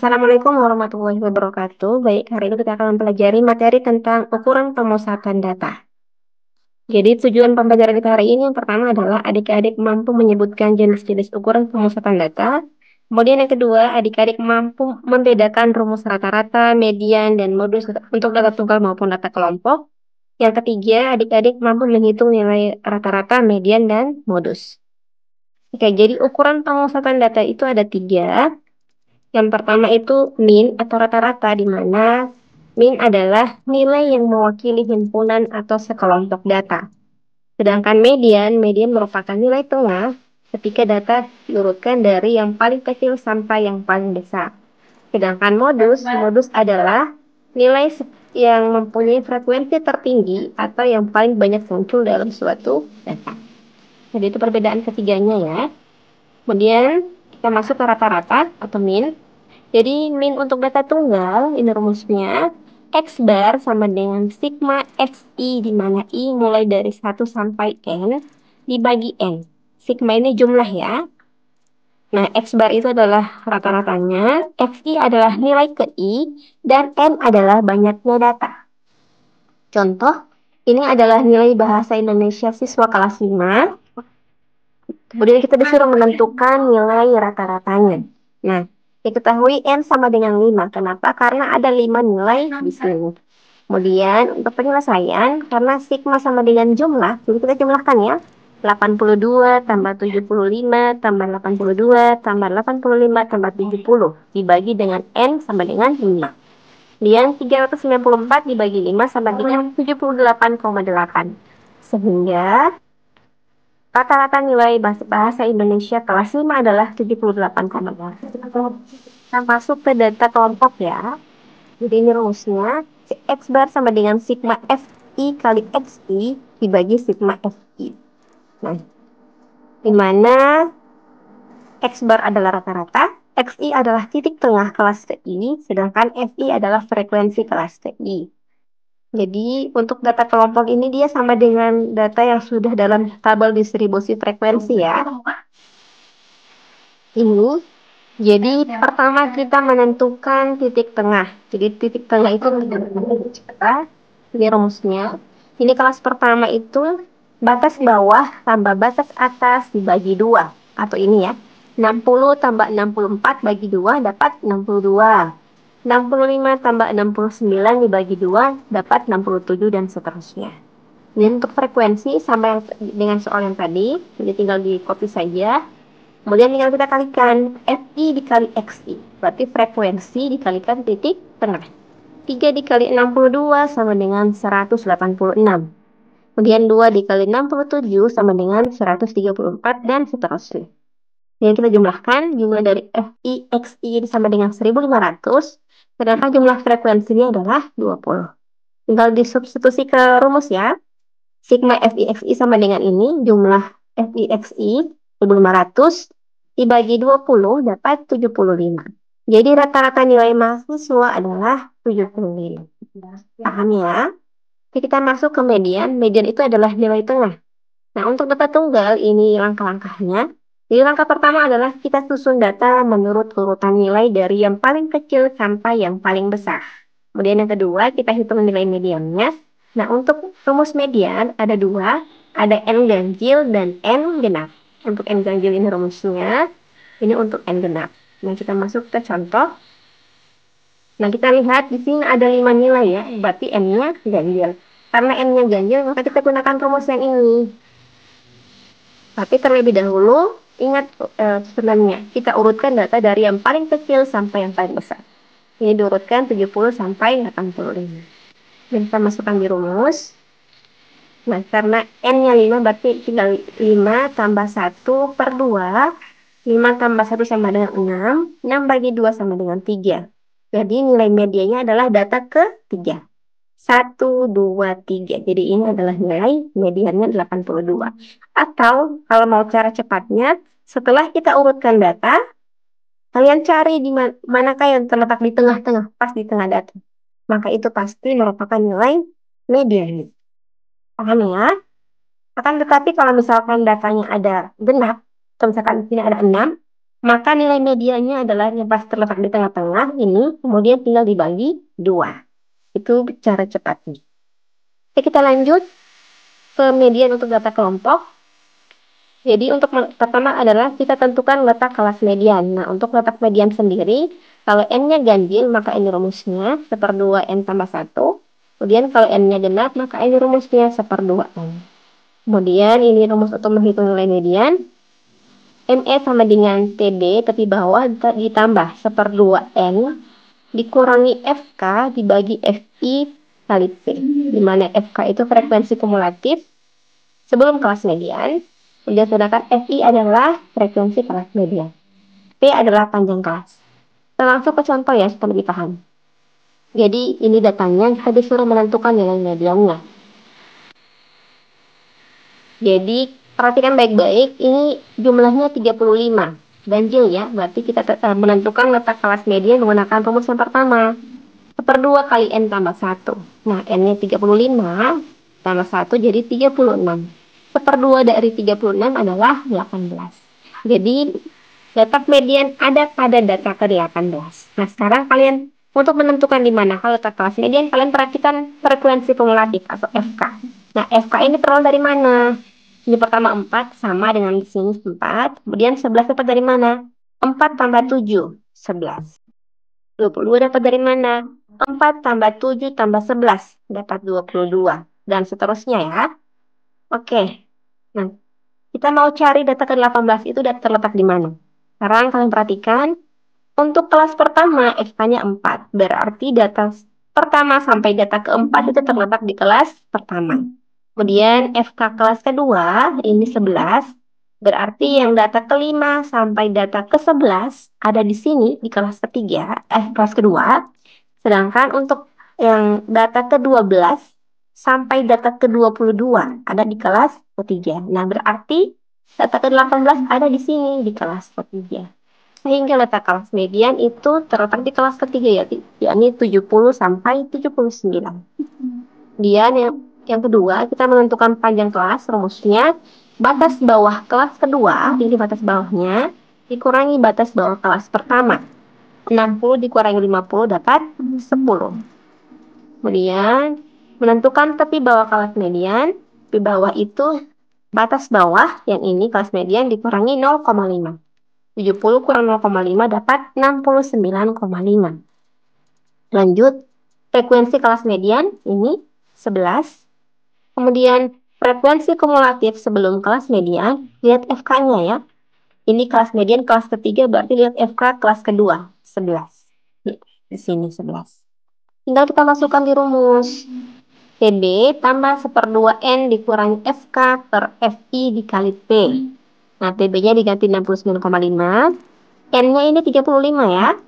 Assalamualaikum warahmatullahi wabarakatuh. Baik, hari ini kita akan mempelajari materi tentang ukuran pemusatan data. Jadi tujuan pembelajaran kita hari ini yang pertama adalah adik-adik mampu menyebutkan jenis-jenis ukuran pemusatan data. Kemudian yang kedua, adik-adik mampu membedakan rumus rata-rata, median, dan modus untuk data tunggal maupun data kelompok. Yang ketiga, adik-adik mampu menghitung nilai rata-rata, median, dan modus. Oke, jadi ukuran pemusatan data itu ada tiga. Yang pertama itu mean atau rata-rata, di mana mean adalah nilai yang mewakili himpunan atau sekelompok data. Sedangkan median merupakan nilai tengah ketika data diurutkan dari yang paling kecil sampai yang paling besar. Sedangkan modus adalah nilai yang mempunyai frekuensi tertinggi atau yang paling banyak muncul dalam suatu data. Jadi itu perbedaan ketiganya ya. Kemudian kita masuk ke rata-rata atau mean. Jadi min untuk data tunggal, ini rumusnya, X bar sama dengan sigma XI, di mana I mulai dari 1 sampai N, dibagi N. Sigma ini jumlah ya. Nah, X bar itu adalah rata-ratanya, XI adalah nilai ke I, dan N adalah banyaknya data. Contoh, ini adalah nilai bahasa Indonesia siswa kelas 5. Kemudian kita disuruh menentukan nilai rata-ratanya. Nah, diketahui N sama dengan 5. Kenapa? Karena ada 5 nilai di sini. Kemudian, untuk penyelesaian, karena sigma sama dengan jumlah, jadi kita jumlahkan ya. 82 tambah 75 tambah 82 tambah 85 tambah 70 dibagi dengan N sama dengan 5. Kemudian 394 dibagi 5 sama dengan 78,8. Sehingga rata-rata nilai bahasa Indonesia kelas 5 adalah 78,8. Kita masuk ke data kelompok ya. Jadi ini rumusnya. X bar sama dengan sigma FI kali XI dibagi sigma FI. Nah, di mana X bar adalah rata-rata, XI adalah titik tengah kelas TI, sedangkan FI adalah frekuensi kelas TI. Jadi untuk data kelompok ini dia sama dengan data yang sudah dalam tabel distribusi frekuensi ya. Ini, jadi pertama kita menentukan titik tengah. Jadi titik tengah itu ini rumusnya. Ini kelas pertama itu batas bawah tambah batas atas dibagi 2. Atau ini ya, 60 tambah 64 bagi 2 dapat 62. 65 tambah 69 dibagi 2 dapat 67 dan seterusnya. Ini untuk frekuensi sama yang dengan soal yang tadi, jadi tinggal di copy saja. Kemudian tinggal kita kalikan FI dikali XI, berarti frekuensi dikalikan titik tengah. 3 dikali 62 sama dengan 186. Kemudian 2 dikali 67 sama dengan 134 dan seterusnya. Yang kita jumlahkan, jumlah dari FI, XI sama dengan 1500, sedangkan jumlah frekuensinya adalah 20. Tinggal disubstitusi ke rumus ya. Sigma FI, XI sama dengan ini, jumlah FI, XI 1500 dibagi 20 dapat 75. Jadi rata-rata nilai mahasiswa adalah 75. Paham ya? Jadi kita masuk ke median. Median itu adalah nilai tengah. Nah, untuk data tunggal, ini langkah-langkahnya. Jadi langkah pertama adalah kita susun data menurut urutan nilai dari yang paling kecil sampai yang paling besar. Kemudian yang kedua, kita hitung nilai mediannya. Nah, untuk rumus median ada dua, ada N ganjil dan N genap. Untuk N ganjil ini rumusnya, ini untuk N genap. Nah, kita masuk ke contoh. Nah, kita lihat di sini ada 5 nilai ya, berarti N-nya ganjil. Karena N-nya ganjil, maka kita gunakan rumus yang ini. Tapi terlebih dahulu, ingat sebenarnya, kita urutkan data dari yang paling kecil sampai yang paling besar. Ini diurutkan 70 sampai 85. Dan kita masukkan di rumus. Nah, karena N-nya 5, berarti tinggal 5 tambah 1 per 2. 5 tambah 1 sama dengan 6. 6 bagi 2 sama dengan 3. Jadi nilai medianya adalah data ke-3. 1, 2, 3. Jadi ini adalah nilai mediannya 82. Atau kalau mau cara cepatnya, setelah kita urutkan data, kalian cari di manakah yang terletak di tengah-tengah, pas di tengah data. Maka itu pasti merupakan nilai median. Paham ya? Akan tetapi kalau misalkan datanya ada genap, atau misalkan di sini ada 6, Maka nilai medianya adalah yang pas terletak di tengah-tengah ini, kemudian tinggal dibagi 2. Itu cara cepatnya. Oke, kita lanjut ke median untuk data kelompok. Jadi untuk pertama adalah kita tentukan letak kelas median. Nah, untuk letak median sendiri, kalau N-nya ganjil, maka ini rumusnya 1/2 N tambah 1. Kemudian kalau N-nya genap, maka ini rumusnya 1/2 N. Kemudian ini rumus untuk menghitung nilai median. ME sama dengan TB, tepi bawah ditambah 1/2 N dikurangi FK dibagi FI kali P. Di mana FK itu frekuensi kumulatif sebelum kelas median. Kemudian sedangkan FI adalah frekuensi kelas median. P adalah panjang kelas. Kita langsung ke contoh ya supaya lebih paham. Jadi ini datanya kita disuruh menentukan nilai mediannya. Jadi perhatikan baik-baik, ini jumlahnya 35. Ganjil ya, berarti kita menentukan letak kelas median menggunakan rumus yang pertama. 1/2 kali N tambah 1. Nah, N-nya 35 tambah 1 jadi 36. 1/2 dari 36 adalah 18. Jadi, letak median ada pada data ke-18. Nah, sekarang kalian untuk menentukan di mana kalau letak kelas median, kalian perhatikan frekuensi kumulatif atau FK. Nah, FK ini peroleh dari mana? Ini pertama 4 sama dengan di sini 4. Kemudian 11 dapat dari mana? 4 tambah 7, 11. 22 dapat dari mana? 4 tambah 7 tambah 11 dapat 22. Dan seterusnya ya. Oke. Nah, kita mau cari data ke-18 itu terletak di mana? Sekarang kalian perhatikan. Untuk kelas pertama, FK-nya 4. Berarti data pertama sampai data keempat itu terletak di kelas pertama. Kemudian FK kelas kedua, ini 11. Berarti yang data kelima sampai data ke-11 ada di sini, di kelas ketiga, kelas kedua. Sedangkan untuk yang data ke-12 sampai data ke-22 ada di kelas ketiga. Nah, berarti data ke-18 ada di sini, di kelas ketiga. Sehingga letak kelas median itu terletak di kelas ketiga ya, yakni 70 sampai 79. Kemudian yang kedua, kita menentukan panjang kelas, rumusnya batas bawah kelas kedua, ini batas bawahnya, dikurangi batas bawah kelas pertama. 60 dikurangi 50 dapat 10. Kemudian, menentukan tepi bawah kelas median, tepi bawah itu batas bawah, yang ini kelas median dikurangi 0,5. 70 kurang 0,5 dapat 69,5. Lanjut, frekuensi kelas median, ini 11. Kemudian frekuensi kumulatif sebelum kelas median, lihat FK-nya ya. Ini kelas median kelas ketiga, berarti lihat FK kelas kedua, 11. Di sini 11. Tinggal kita masukkan di rumus. TB tambah 1/2 N dikurangi FK per FI dikali P. Nah, TB-nya diganti 69,5. N-nya ini 35 ya.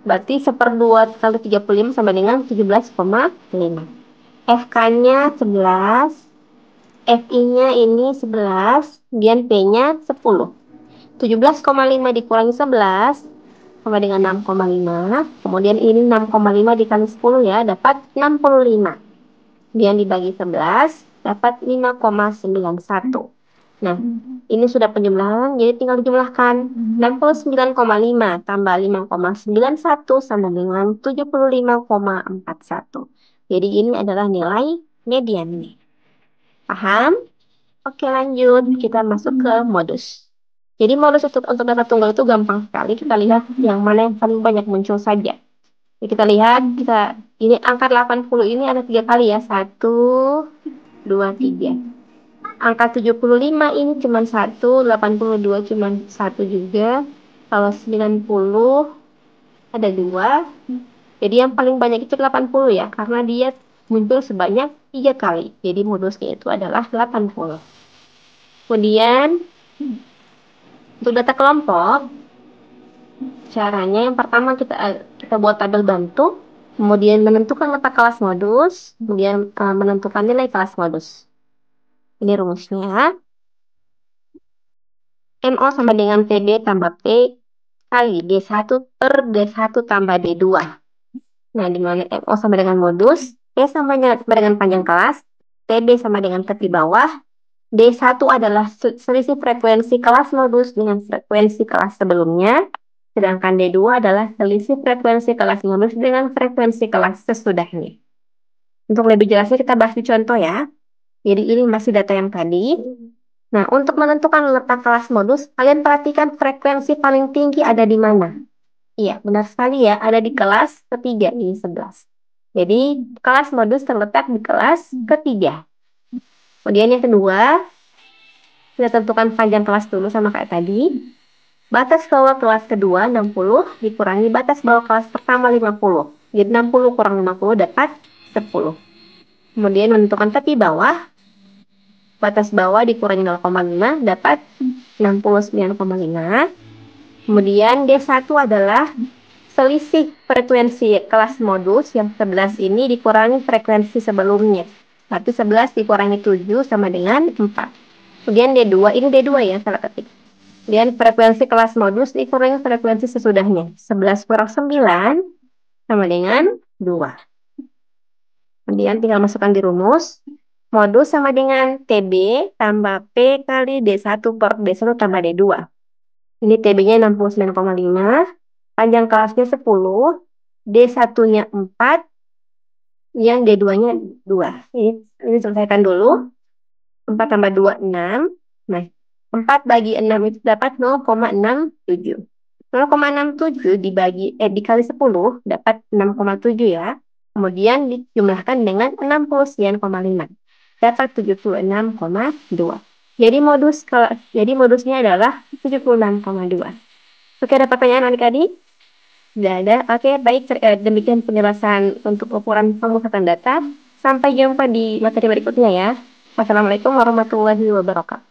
Berarti 1/2 kali 35 sama dengan 17,5. FK-nya 11, FI-nya ini 11, kemudian P-nya 10. 17,5 dikurangi 11 sama dengan 6,5. Kemudian ini 6,5 dikali 10 ya, dapat 65. Kemudian dibagi 11, dapat 5,91. Nah, ini sudah penjumlahan, jadi tinggal dijumlahkan. 69,5 tambah 5,91 sama dengan 75,41. Jadi ini adalah nilai mediannya. Paham? Oke, lanjut. Kita masuk ke modus. Jadi modus untuk data tunggal itu gampang sekali. Kita lihat yang mana yang paling banyak muncul saja. Jadi kita lihat, ini angka 80 ini ada 3 kali ya. 1, 2, 3. Angka 75 ini cuma 1, 82 cuma 1 juga. Kalau 90 ada 2. Jadi yang paling banyak itu 80 ya, karena dia muncul sebanyak 3 kali. Jadi modusnya itu adalah 80. Kemudian untuk data kelompok, caranya yang pertama kita buat tabel bantu, kemudian menentukan letak kelas modus, kemudian menentukan nilai kelas modus. Ini rumusnya. MO sama dengan PB tambah P kali D1 per D1 tambah D2. Nah, di mana MO sama dengan modus, P sama dengan panjang kelas, PB sama dengan tepi bawah, D1 adalah selisih frekuensi kelas modus dengan frekuensi kelas sebelumnya, sedangkan D2 adalah selisih frekuensi kelas modus dengan frekuensi kelas sesudahnya. Untuk lebih jelasnya kita bahas di contoh ya. Jadi ini masih data yang tadi. Nah, untuk menentukan letak kelas modus, kalian perhatikan frekuensi paling tinggi ada di mana. Iya, benar sekali ya, ada di kelas ketiga, ini 11. Jadi, kelas modus terletak di kelas ketiga. Kemudian yang kedua, kita tentukan panjang kelas dulu sama kayak tadi. Batas bawah kelas kedua 60 dikurangi batas bawah kelas pertama 50. Jadi 60 kurang 50 dapat 10. Kemudian menentukan tepi bawah, batas bawah dikurangi 0,5 dapat 69,5. Kemudian D1 adalah selisih frekuensi kelas modus yang 11 ini dikurangi frekuensi sebelumnya. Berarti 11 dikurangi 7 sama dengan 4. Kemudian D2, ini D2 ya, salah ketik. Kemudian frekuensi kelas modus dikurangi frekuensi sesudahnya. 11 kurang 9 sama dengan 2. Kemudian tinggal masukkan di rumus. Modus sama dengan TB tambah P kali D1 per D1 tambah D2. Ini TB-nya 69,5. Panjang kelasnya 10. D1-nya 4. Yang D2-nya 2. Ini selesaikan dulu. 4 tambah 2, 6. Nah, 4 bagi 6 itu dapat 0,67. 0,67 dikali 10 dapat 6,7 ya. Kemudian dijumlahkan dengan 69,5. Dapat 76,2. Jadi modusnya adalah 76,2. Oke, ada pertanyaan adik-adik? Tidak ada. Oke, baik. Demikian penjelasan untuk ukuran pemusatan data. Sampai jumpa di materi berikutnya ya. Wassalamualaikum warahmatullahi wabarakatuh.